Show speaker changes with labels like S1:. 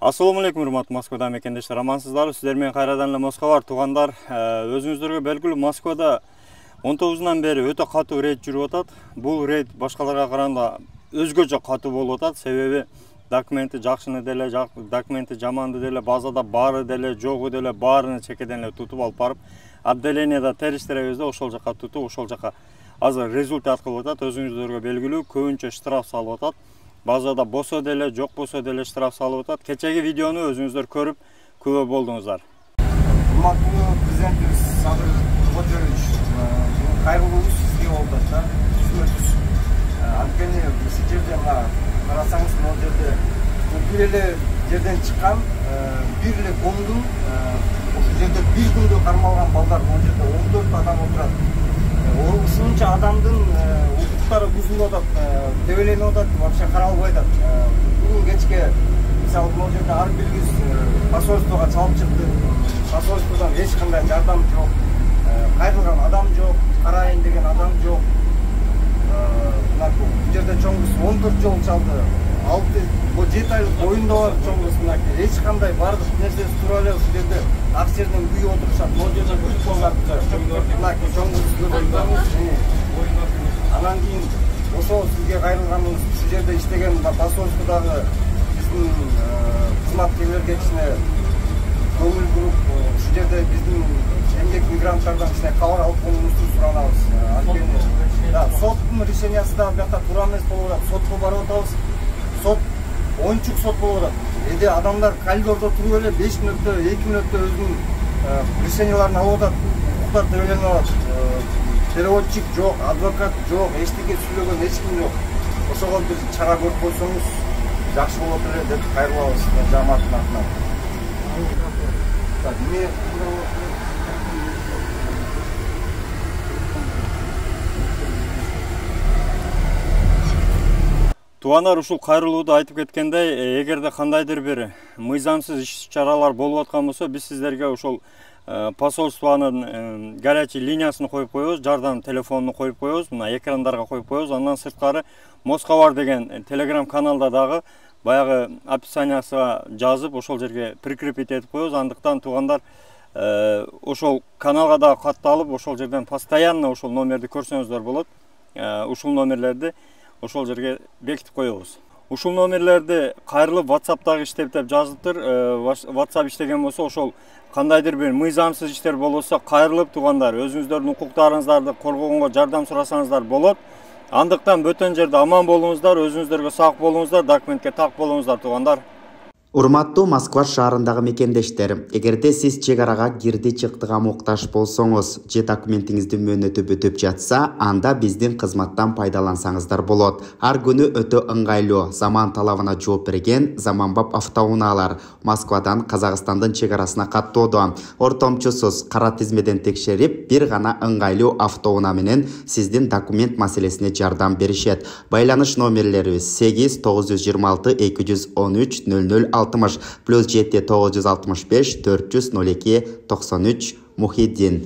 S1: Assalamu алейкум, урматтуу Москвада мекендештер, амансыздарбы? Сиздер менен кайрадан эле Москва бар туугандар. Өзүңүздөргө белгилүү, Москвада 19-нан бери өтө катуу рейд жүрүп атат. Бул рейд башкаларга караганда өзгөчө катуу болуп атат. Себеби документи жакшыны деле, документи жаманды деле, базада баары деле, жогу деле баарыны чекеден эле тутуп алып барып, отделениеда териштиребизде ошол жака тутуп, ошол жака азыр результат кылып атат. Өзүңүздөргө белгилүү, көбүнчө штраф салып атат. Базада босо деле, жок босо деле штраф салып атат. Кечеги видеону өзүңүздөр көрүп күбө болдуңуздар.
S2: Урматтуу президентибиз Садыр Тургожоевич, кайрылуубуз сизге болуп атат да. Түшүнөтүз. Анткени сиз жерде мына карасаңыз, могу жерде бир эле жерден чыккан, бир эле бомдун ошол жерде бир күндө кармалган балдар, могу жерде 14 адам отурат. Ушунча адамдын укуктары бузулуп атат, тебеленип атат, вообще каралбай атат. Бүгүн кечке мисалы могу жерде ар бирибиз посольствого чалып чыктык. Посольстводон эч кандай жардам жок. Кайрылган адам жок, карайын деген адам жок. Бул жерде чоң кыз 14 жол чалды. 7 айлык боюнда бар чоң кыз мынакей. Эч кандай бардык нерсеси тура эле ушул жерде ак жерден күйүп отурушат. Могу жерде күч болар. Мынакей чоң кыз. Анан кийин ошол сизге кайрылганыбыз, ушул жерде иштеген посольстводагы биздин кызматкерлерге кичине көңүл буруп, ушул жерде биздин эмгек мигранттардан кичине кабар алып коюңузду суранабыз. Анткени соттун решениясы да бuyakta туура эмес болуп атат. Сотко барып атабыз. Сот оюнчук сот болуп атат. Эди адамдар коридордо туруп эле 5 мүнөттө, 2 мүнөттө өзүнүн решенияларын алып атат. Укуктар тебеленип атат. Переводчик жок, адвокат жок, эчтеке сүйлөгөн эч ким жок. Ошого бир чара көрүп койсоңуз жакшы болот эле деп кайрылабыз жамааттын атынан.
S1: Туугандар, ушул кайрылууду айтып кеткендей, эгерде кандайдыр бир мыйзамсыз иш-чаралар болуп аткан болсо, биз сиздерге ошол посольствонун горячий линиясын коюп коебуз, жардам телефонуну коюп коебуз, мына экрандарга коюп коебуз. Андан сырткары Москва бар деген телеграм каналда дагы баягы описаниясына жазып, ошол жерге прикрепить этип коебуз. Андыктан туугандар, ошол каналга дагы катталып, ошол жерден постоянно ошол номерди көрсөңүздөр болот. Ушул номерлерди ошол жерге бекитип коебуз. Ушул номерлерди кайрылып WhatsApp'тагы иштеп деп жазылыптыр. WhatsApp иштеген болсо, ошол кандайдыр бир мыйзамсыз иштер болсо, кайрылып туугандар, өзүңүздөрдүн укуктарыңыздарды коргогонго жардам сурасаңыздар болот. Андыктан бөтөн жерде аман болуңуздар, өзүңүздөргө сак болуңуздар, документке так болуңуздар туугандар.
S3: Урматтуу Москва шаарындагы мекендештер, эгерде сиз чек арага кирди чыктыга муктаж болсоңуз, же документиңиздин мөөнөтү бүтүп жатса, анда биздин кызматтан пайдалансаңыздар болот. Ар күнү өтө ыңгайлуу, заман талабына жооп берген заманбап автоунаалар Москвадан Казакстандын чек арасына каттоодо. Ортомчусуз кара тизмеден текшерип, бир гана ыңгайлуу автоунаа менен сиздин документ маселесине жардам беришет. Байланыш номерлерибиз 8 926 213 00 +7 965 402 93 Мухиддин.